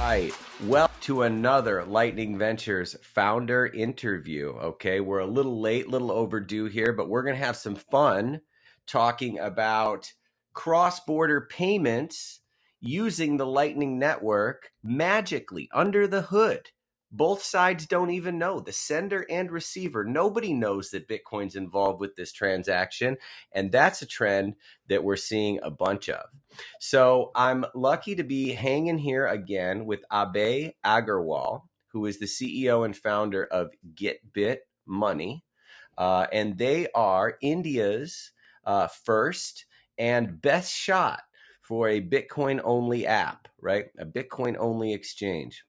right. Well, to another Lightning Ventures founder interview. Okay, we're a little late, little overdue here, but we're going to have some fun talking about cross-border payments using the Lightning Network magically under the hood. Both sides don't even know, the sender and receiver. Nobody knows that Bitcoin's involved with this transaction, and that's a trend that we're seeing a bunch of. So I'm lucky to be hanging here again with Abhay Agarwal, who is the CEO and founder of GetBit Money. And they are India's first and best shot for a Bitcoin only app, right? A Bitcoin only exchange.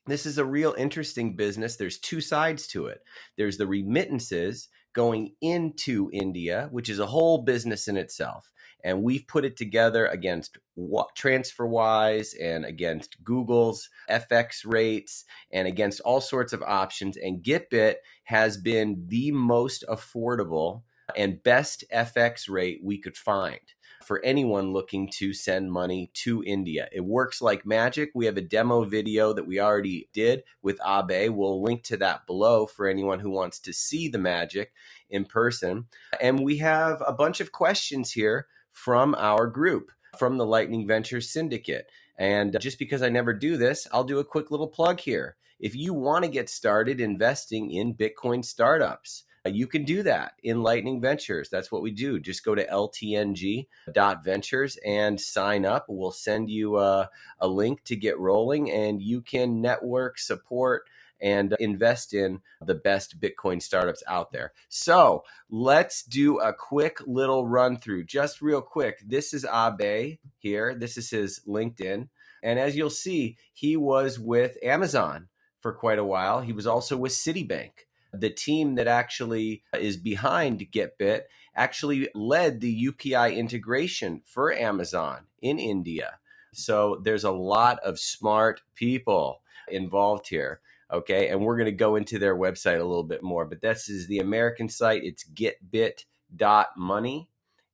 This is a real interesting business. There's two sides to it. There's the remittances going into India, which is a whole business in itself. And we've put it together against TransferWise and against Google's FX rates and against all sorts of options. And GetBit has been the most affordable and best FX rate we could find for anyone looking to send money to India. It works like magic. We have a demo video that we already did with Abe. We'll link to that below for anyone who wants to see the magic in person. And we have a bunch of questions here from our group, from the Lightning Ventures Syndicate. And just because I never do this, I'll do a quick little plug here. If you want to get started investing in Bitcoin startups, you can do that in Lightning Ventures. That's what we do. Just go to ltng.ventures and sign up. We'll send you a link to get rolling, and you can network, support, and invest in the best Bitcoin startups out there. So let's do a quick little run through, just real quick. This is Abe here. This is his LinkedIn. And as you'll see, he was with Amazon for quite a while. He was also with Citibank. The team that actually is behind GetBit actually led the UPI integration for Amazon in India. So there's a lot of smart people involved here. Okay, and we're going to go into their website a little bit more, but this is the American site. It's getbit.money.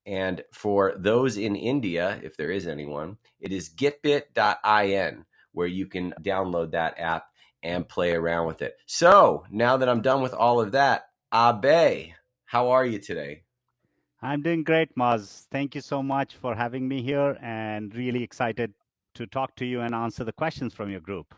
And for those in India, if there is anyone, it is getbit.in, where you can download that app and play around with it. So now that I'm done with all of that, Abe, how are you today? I'm doing great, Maz. Thank you so much for having me here and really excited to talk to you and answer the questions from your group.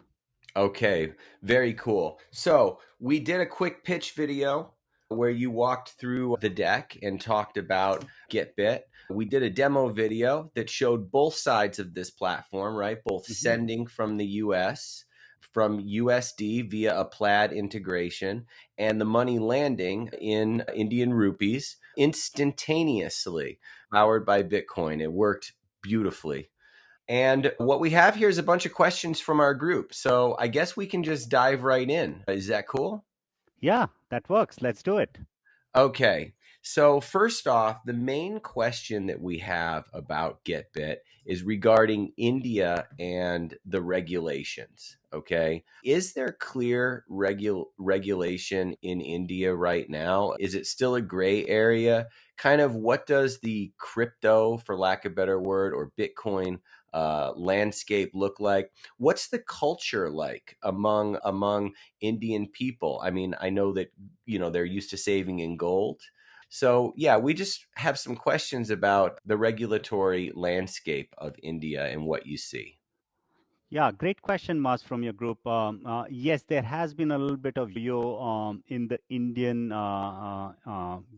Okay, very cool. So we did a quick pitch video where you walked through the deck and talked about GetBit. We did a demo video that showed both sides of this platform, right? Both sending from the US, from USD via a Plaid integration, and the money landing in Indian rupees instantaneously, powered by Bitcoin. It worked beautifully. And what we have here is a bunch of questions from our group. So I guess we can just dive right in. Is that cool? Yeah, that works. Let's do it. Okay. So first off, the main question that we have about GetBit is regarding India and the regulations. Okay. Is there clear regulation in India right now? Is it still a gray area? Kind of what does the crypto, for lack of a better word, or Bitcoin landscape look like? What's the culture like among Indian people? I mean, I know that they're used to saving in gold. So yeah, we just have some questions about the regulatory landscape of India and what you see. Yeah, great question, Maz, from your group. Yes, there has been a little bit of in the Indian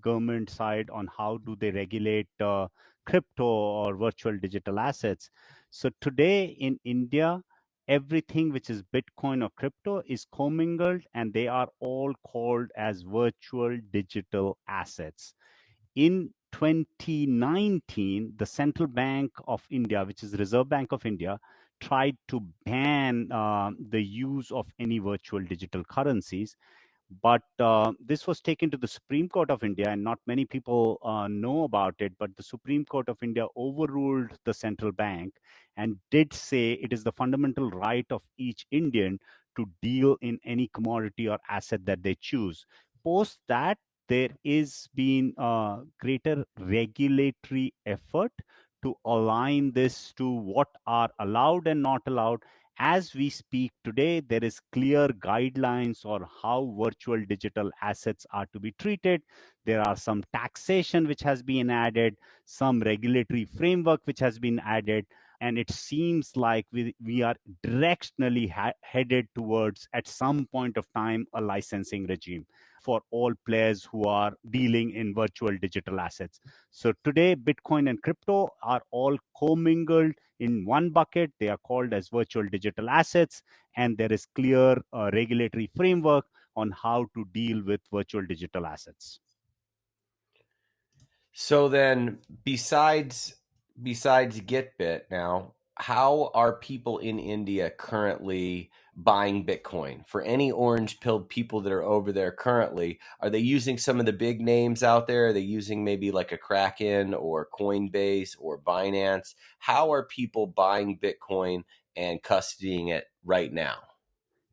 government side on how do they regulate crypto or virtual digital assets. So today in India, everything which is Bitcoin or crypto is commingled, and they are all called as virtual digital assets. In 2019, the Central Bank of India, which is Reserve Bank of India, tried to ban the use of any virtual digital currencies. But this was taken to the Supreme Court of India, and not many people know about it. But the Supreme Court of India overruled the central bank and did say it is the fundamental right of each Indian to deal in any commodity or asset that they choose. Post that, there is been a greater regulatory effort to align this to what are allowed and not allowed, As we speak today, there is clear guidelines on how virtual digital assets are to be treated. There are some taxation which has been added, some regulatory framework which has been added, and it seems like we are directionally headed towards, at some point of time, a licensing regime for all players who are dealing in virtual digital assets. So today, Bitcoin and crypto are all commingled in one bucket. They are called as virtual digital assets, and there is clear regulatory framework on how to deal with virtual digital assets. So then, besides GetBit now, how are people in India currently buying Bitcoin? For any orange-pilled people that are over there currently, are they using some of the big names out there? Are they using maybe like a Kraken or Coinbase or Binance? How are people buying Bitcoin and custodying it right now?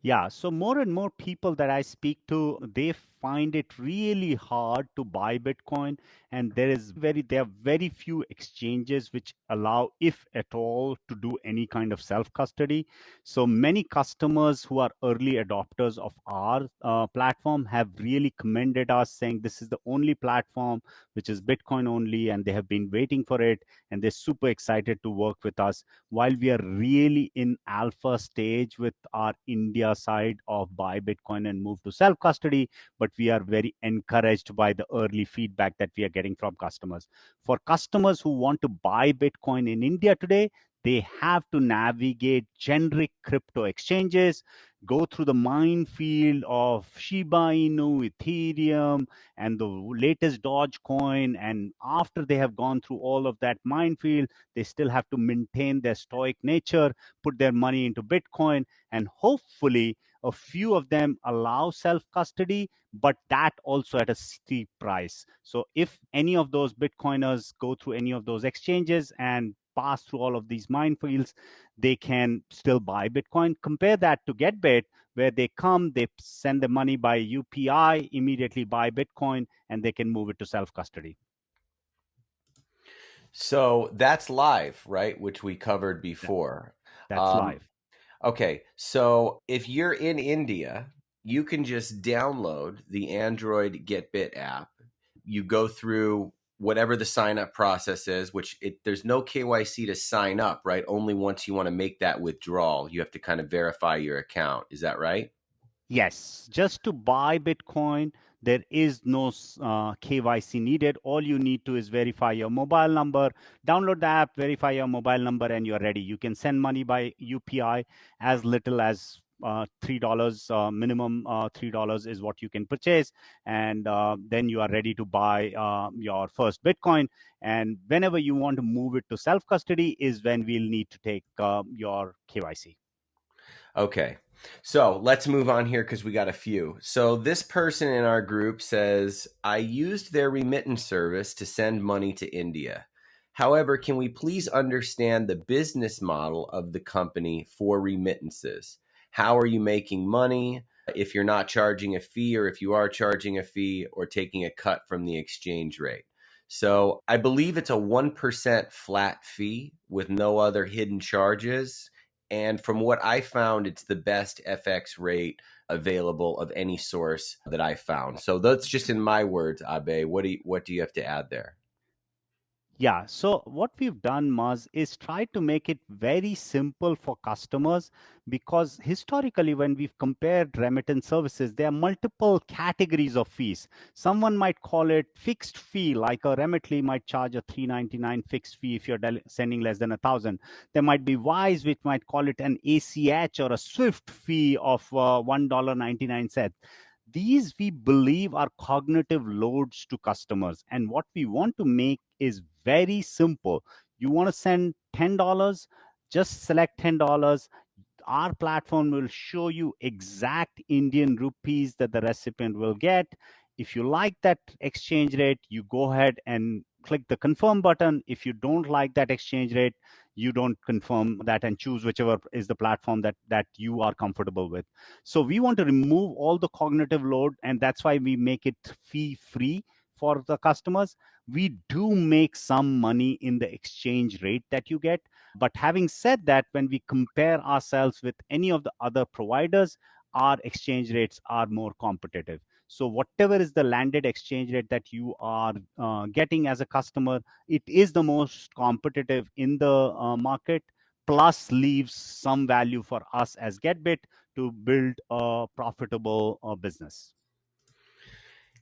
Yeah, so more and more people that I speak to, they find it really hard to buy Bitcoin, and there are very few exchanges which allow, if at all, to do any kind of self custody. So many customers who are early adopters of our platform have really commended us, saying this is the only platform which is Bitcoin only, and they have been waiting for it, and they're super excited to work with us while we are really in alpha stage with our India side of buy Bitcoin and move to self custody, but we are very encouraged by the early feedback that we are getting from customers. For customers who want to buy Bitcoin in India today, they have to navigate generic crypto exchanges, go through the minefield of Shiba Inu, Ethereum, and the latest Dogecoin. And after they have gone through all of that minefield, they still have to maintain their stoic nature, put their money into Bitcoin, and hopefully a few of them allow self custody, but that also at a steep price. So if any of those Bitcoiners go through any of those exchanges and pass through all of these minefields, they can still buy Bitcoin. Compare that to GetBit, where they come, they send the money by UPI, immediately buy Bitcoin, and they can move it to self custody. So that's live, right? Which we covered That, before. that's Um, live. Okay, so if you're in India, you can just download the Android GetBit app. You go through whatever the sign up process is, which there's no KYC to sign up, right? Only once you want to make that withdrawal, you have to kind of verify your account. Is that right? Yes, just to buy Bitcoin, there is no KYC needed. All you need to is verify your mobile number, download the app, verify your mobile number, and you're ready. You can send money by UPI as little as $3 minimum. $3 is what you can purchase, and then you are ready to buy your first Bitcoin. And whenever you want to move it to self custody, is when we'll need to take your KYC. Okay. So let's move on here because we got a few. So this person in our group says, I used their remittance service to send money to India. However, can we please understand the business model of the company for remittances? How are you making money? If you're not charging a fee, or if you are charging a fee or taking a cut from the exchange rate. So I believe it's a 1% flat fee with no other hidden charges. And from what I found, it's the best FX rate available of any source that I found. So that's just in my words, Abe. What do you have to add there? Yeah, so what we've done, Maz, is try to make it very simple for customers, because historically, when we've compared remittance services, there are multiple categories of fees. Someone might call it fixed fee, like a Remitly might charge a 399 fixed fee if you're sending less than 1,000. There might be Wise, which might call it an ACH or a Swift fee of $1.99. These, we believe, are cognitive loads to customers. And what we want to make is very simple. You want to send $10, just select $10. Our platform will show you exact Indian rupees that the recipient will get. If you like that exchange rate, you go ahead and click the confirm button. If you don't like that exchange rate, you don't confirm that and choose whichever is the platform that you are comfortable with. So we want to remove all the cognitive load, and that's why we make it fee free for the customers. We do make some money in the exchange rate that you get. But having said that, when we compare ourselves with any of the other providers, our exchange rates are more competitive. So whatever is the landed exchange rate that you are getting as a customer, it is the most competitive in the market, plus leaves some value for us as GetBit to build a profitable business.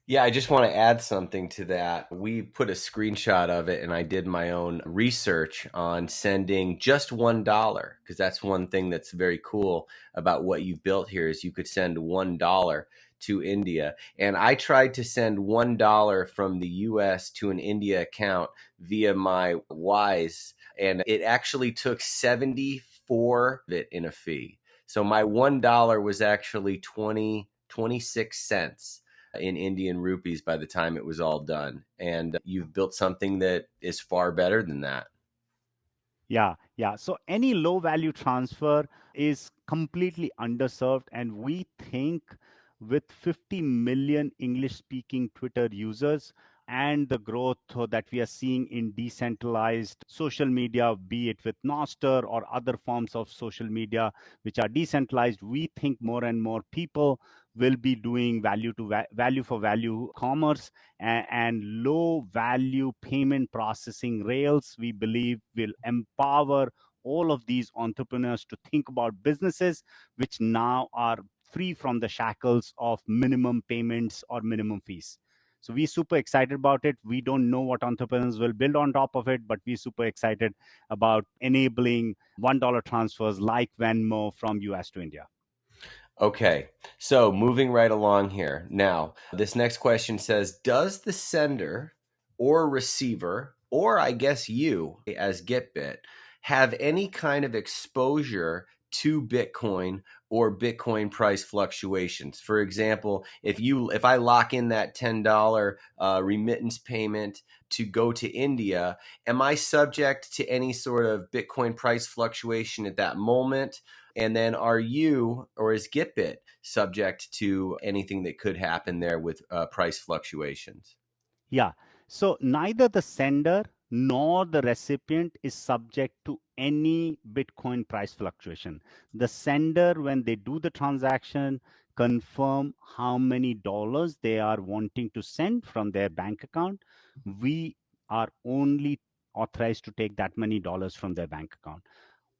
Yeah, I just want to add something to that. We put a screenshot of it, and I did my own research on sending just $1, because that's one thing that's very cool about what you've built here is you could send $1 to India. And I tried to send $1 from the US to an India account via my Wise, and it actually took 74 of it in a fee. So my $1 was actually 26 cents in Indian rupees by the time it was all done. And you've built something that is far better than that. Yeah, yeah. So any low value transfer is completely underserved. And we think with 50 million English speaking Twitter users and the growth that we are seeing in decentralized social media, be it with Noster or other forms of social media which are decentralized, we think more and more people will be doing value for value commerce, and low value payment processing rails, we believe, will empower all of these entrepreneurs to think about businesses which now are free from the shackles of minimum payments or minimum fees. So we're super excited about it. We don't know what entrepreneurs will build on top of it, but we're super excited about enabling $1 transfers like Venmo from US to India. Okay, so moving right along here. Now, this next question says, does the sender or receiver, or I guess you as GetBit, have any kind of exposure to Bitcoin or Bitcoin price fluctuations? For example, if I lock in that $10 remittance payment to go to India, am I subject to any sort of Bitcoin price fluctuation at that moment? And then are you, or is GetBit, subject to anything that could happen there with price fluctuations? Yeah. So neither the sender nor the recipient is subject to any Bitcoin price fluctuation. The sender, when they do the transaction, confirm how many dollars they are wanting to send from their bank account. We are only authorized to take that many dollars from their bank account.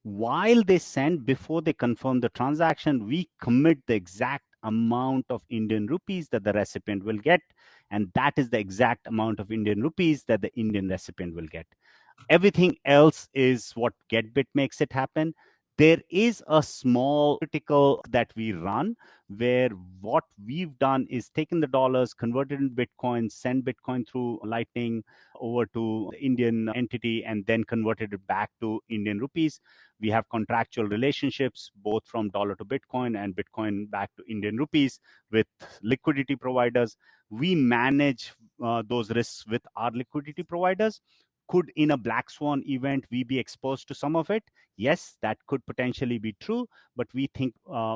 While they send, before they confirm the transaction, we commit the exact amount of Indian rupees that the recipient will get, and that is the exact amount of Indian rupees that the Indian recipient will get. Everything else is what GetBit makes it happen. There is a small critical that we run where what we've done is taken the dollars, converted in Bitcoin, send Bitcoin through Lightning over to the Indian entity, and then converted it back to Indian rupees. We have contractual relationships both from dollar to Bitcoin and Bitcoin back to Indian rupees with liquidity providers. We manage those risks with our liquidity providers. Could, in a black swan event, we be exposed to some of it? Yes, that could potentially be true, but we think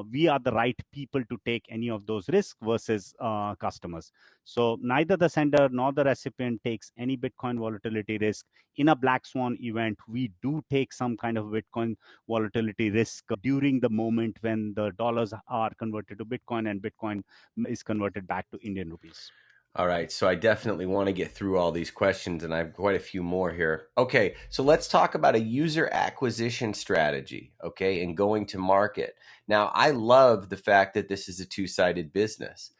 we are the right people to take any of those risks versus customers. So neither the sender nor the recipient takes any Bitcoin volatility risk. In a black swan event, we do take some kind of Bitcoin volatility risk during the moment when the dollars are converted to Bitcoin and Bitcoin is converted back to Indian rupees. All right, so I definitely want to get through all these questions, and I have quite a few more here. Okay, so let's talk about a user acquisition strategy, okay, and going to market. Now, I love the fact that this is a two-sided business.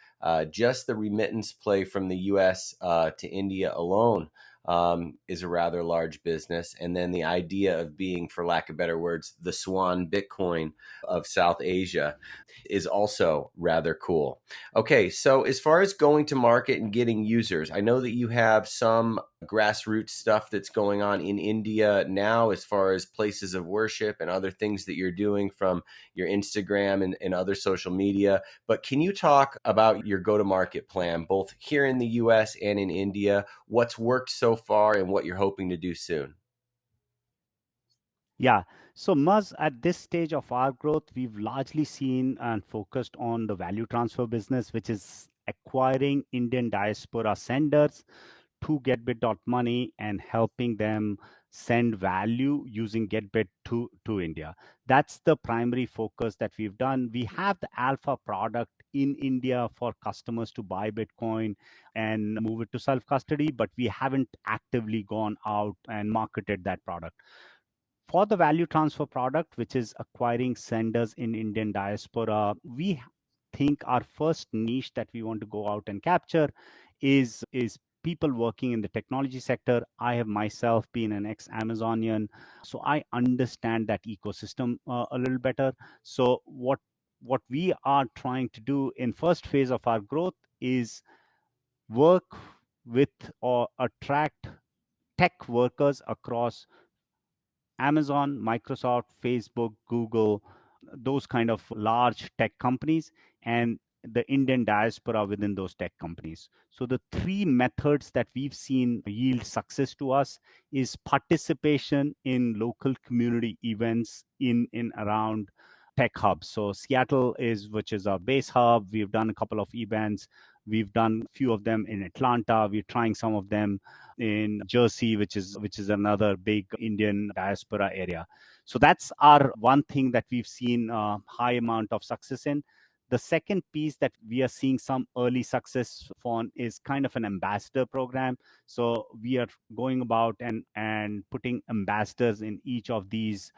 Just the remittance play from the US to India alone is a rather large business. And then the idea of being, for lack of better words, the swan Bitcoin of South Asia is also rather cool. Okay, so as far as going to market and getting users, I know that you have some grassroots stuff that's going on in India now as far as places of worship and other things that you're doing from your Instagram and other social media. But can you talk about your go to market plan, both here in the US and in India? What's worked so far and what you're hoping to do soon? Yeah. So, Muzz, at this stage of our growth, we've largely seen and focused on the value transfer business, which is acquiring Indian diaspora senders to GetBit.money and helping them send value using GetBit to India. That's the primary focus that we've done. We have the alpha product in India for customers to buy Bitcoin and move it to self-custody, but we haven't actively gone out and marketed that product. For the value transfer product, which is acquiring senders in Indian diaspora, we think our first niche that we want to go out and capture is people working in the technology sector. I have myself been an ex-Amazonian, so I understand that ecosystem a little better. So what we are trying to do in first phase of our growth is work with or attract tech workers across Amazon, Microsoft, Facebook, Google, those kind of large tech companies, and the Indian diaspora within those tech companies. So the three methods that we've seen yield success to us is participation in local community events in around tech hubs. So Seattle which is our base hub. We've done a couple of events. We've done a few of them in Atlanta. We're trying some of them in Jersey, which is another big Indian diaspora area. So that's our one thing that we've seen a high amount of success in. The second piece that we are seeing some early success on is kind of an ambassador program. So we are going about and putting ambassadors in each of these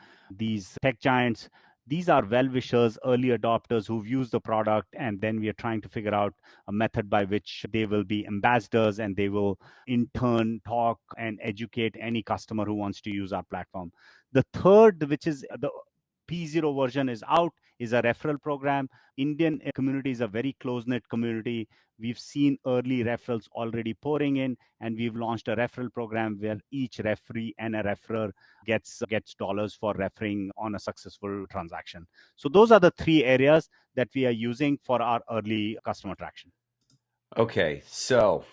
tech giants. These are well-wishers, early adopters who've used the product, and then we are trying to figure out a method by which they will be ambassadors and they will in turn talk and educate any customer who wants to use our platform. The third, which is the P0 version is out, is a referral program. Indian community is a very close-knit community. We've seen early referrals already pouring in, and we've launched a referral program where each referee and a referrer gets dollars for referring on a successful transaction. So those are the three areas that we are using for our early customer traction. Okay, so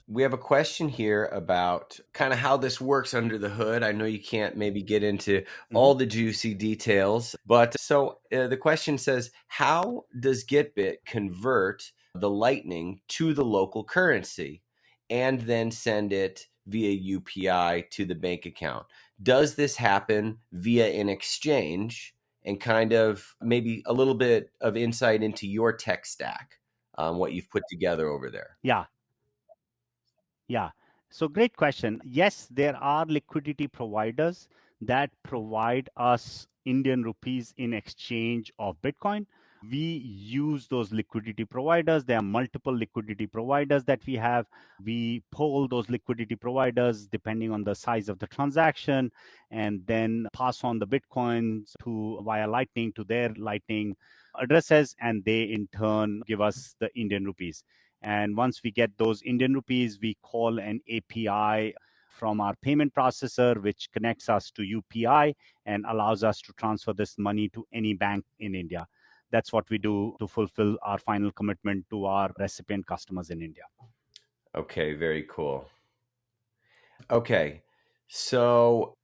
we have a question here about kind of how this works under the hood. I know you can't maybe get into all the juicy details, but so the question says, how does GetBit convert the Lightning to the local currency and then send it via UPI to the bank account? Does this happen via an exchange? And kind of maybe a little bit of insight into your tech stack, what you've put together over there. Yeah. So great question. Yes, there are liquidity providers that provide us Indian rupees in exchange of Bitcoin. We use those liquidity providers. There are multiple liquidity providers that we have. We poll those liquidity providers depending on the size of the transaction and then pass on the Bitcoins via Lightning to their Lightning addresses, and they in turn give us the Indian rupees. And once we get those Indian rupees, we call an API from our payment processor, which connects us to UPI and allows us to transfer this money to any bank in India. That's what we do to fulfill our final commitment to our recipient customers in India. Okay, very cool. Okay, so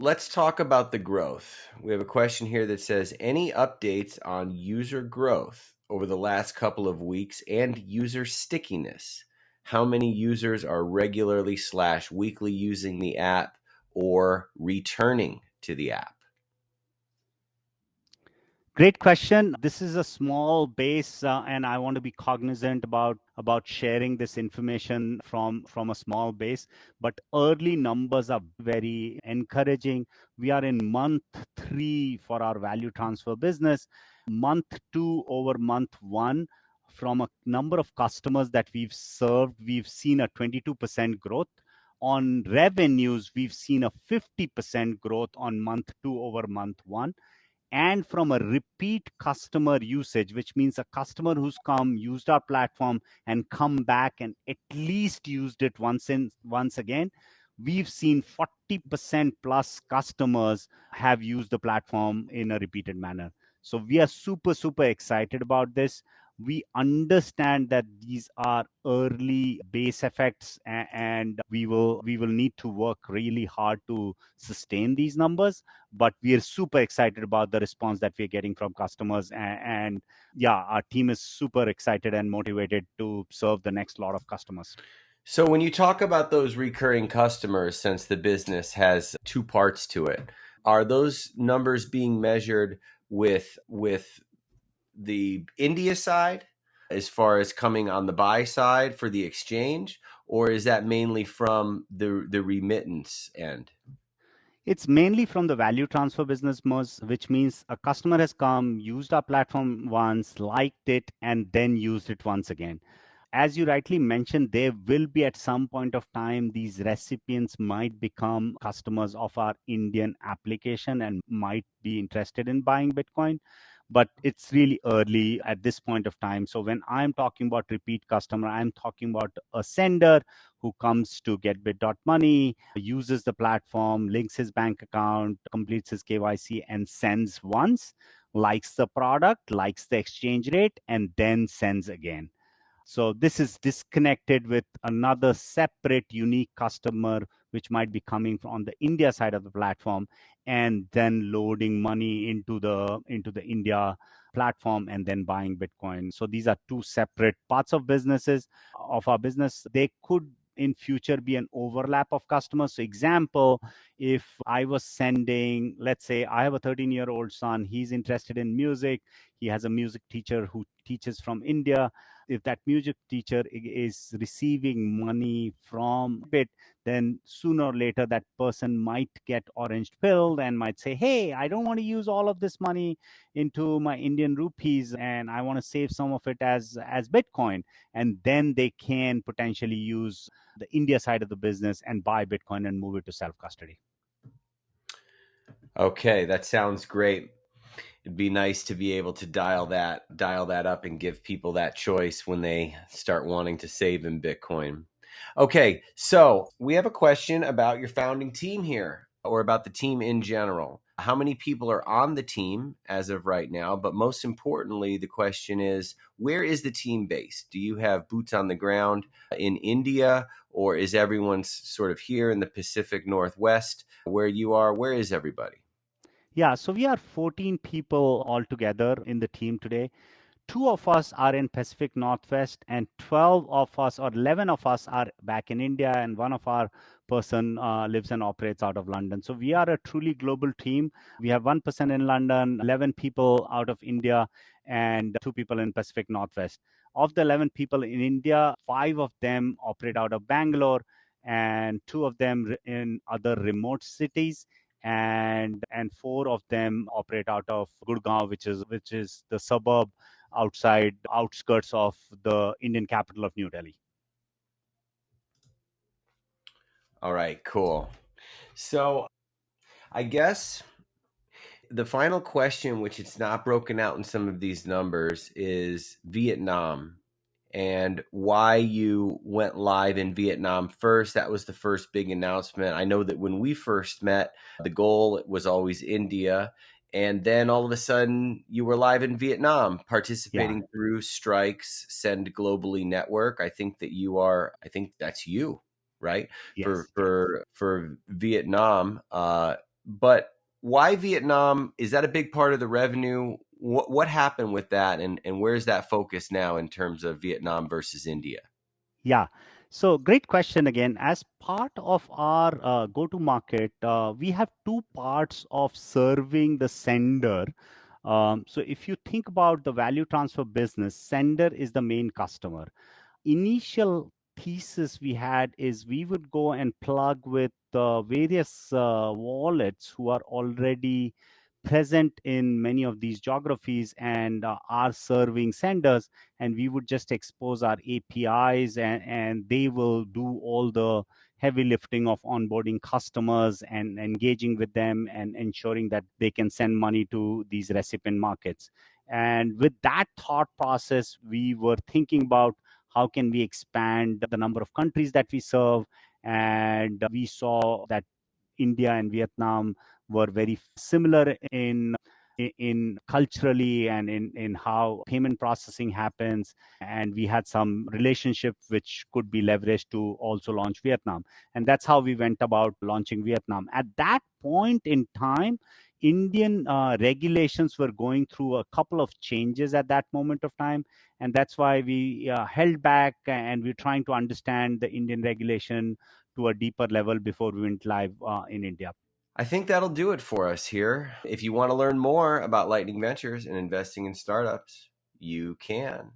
let's talk about the growth. We have a question here that says, any updates on user growth over the last couple of weeks and user stickiness? How many users are regularly / weekly using the app or returning to the app? Great question. This is a small base, and I want to be cognizant about sharing this information from a small base. But early numbers are very encouraging. We are in month 3 for our value transfer business. Month 2 over month 1, from a number of customers that we've served, we've seen a 22% growth. On revenues, we've seen a 50% growth on month 2 over month 1. And from a repeat customer usage, which means a customer who's used our platform and come back and at least used it once again, we've seen 40% plus customers have used the platform in a repeated manner. So we are super excited about this. We understand that these are early base effects, and we will need to work really hard to sustain these numbers. But we are super excited about the response that we're getting from customers, and yeah, our team is super excited and motivated to serve the next lot of customers. So when you talk about those recurring customers, since the business has two parts to it, are those numbers being measured with the India side as far as coming on the buy side for the exchange, or is that mainly from the remittance end? It's mainly from the value transfer business, which means a customer has come, used our platform once, liked it, and then used it once again. As you rightly mentioned, there will be at some point of time, these recipients might become customers of our Indian application and might be interested in buying Bitcoin. But it's really early at this point of time. So when I'm talking about repeat customer, I'm talking about a sender who comes to getbit.money, uses the platform, links his bank account, completes his KYC, and sends once, likes the product, likes the exchange rate, and then sends again. So this is disconnected with another separate unique customer, which might be coming from the India side of the platform, and then loading money into the India platform and then buying Bitcoin. So these are two separate parts of businesses of our business. They could in future be an overlap of customers. So example, if I was sending, let's say I have a 13-year-old son, he's interested in music, he has a music teacher who teaches from India. If that music teacher is receiving money from Bit, then sooner or later that person might get orange pilled and might say, hey, I don't want to use all of this money into my Indian rupees, and I want to save some of it as Bitcoin. And then they can potentially use the India side of the business and buy Bitcoin and move it to self-custody. Okay, that sounds great. It'd be nice to be able to dial that up and give people that choice when they start wanting to save in Bitcoin. Okay, so we have a question about your founding team here, or about the team in general. How many people are on the team as of right now? But most importantly, the question is, where is the team based? Do you have boots on the ground in India, or is everyone sort of here in the Pacific Northwest where you are? Where is everybody? Yeah, so we are 14 people altogether in the team today. Two of us are in Pacific Northwest, and 12 of us or 11 of us are back in India, and one of our person lives and operates out of London. So we are a truly global team. We have 1% in London, 11 people out of India, and two people in Pacific Northwest. Of the 11 people in India, five of them operate out of Bangalore, and two of them in other remote cities, and four of them operate out of Gurgaon, which is the suburb outside outskirts of the Indian capital of New Delhi. All right, cool. So I guess the final question, which it's not broken out in some of these numbers, is Vietnam and why you went live in Vietnam first. That was the first big announcement. I know that when we first met, the goal was always India. And then all of a sudden, you were live in Vietnam, Yeah. participating through Strike's Send Globally network. I think that you are. I think that's you, right? For Yes. Yes. for Vietnam. But why Vietnam? Is that a big part of the revenue? What happened with that, and where's that focus now in terms of Vietnam versus India? Yeah. So great question again. As part of our go-to market, we have two parts of serving the sender. So if you think about the value transfer business, sender is the main customer. Initial thesis we had is we would go and plug with various wallets who are already present in many of these geographies and are serving senders, and we would just expose our APIs, and they will do all the heavy lifting of onboarding customers and engaging with them and ensuring that they can send money to these recipient markets. And with that thought process, we were thinking about how can we expand the number of countries that we serve, and we saw that India and Vietnam were very similar in in culturally and in how payment processing happens. And we had some relationship which could be leveraged to also launch Vietnam. And that's how we went about launching Vietnam. At that point in time, Indian regulations were going through a couple of changes at that moment of time. And that's why we held back, and we're trying to understand the Indian regulation to a deeper level before we went live in India. I think that'll do it for us here. If you want to learn more about Lightning Ventures and investing in startups, you can.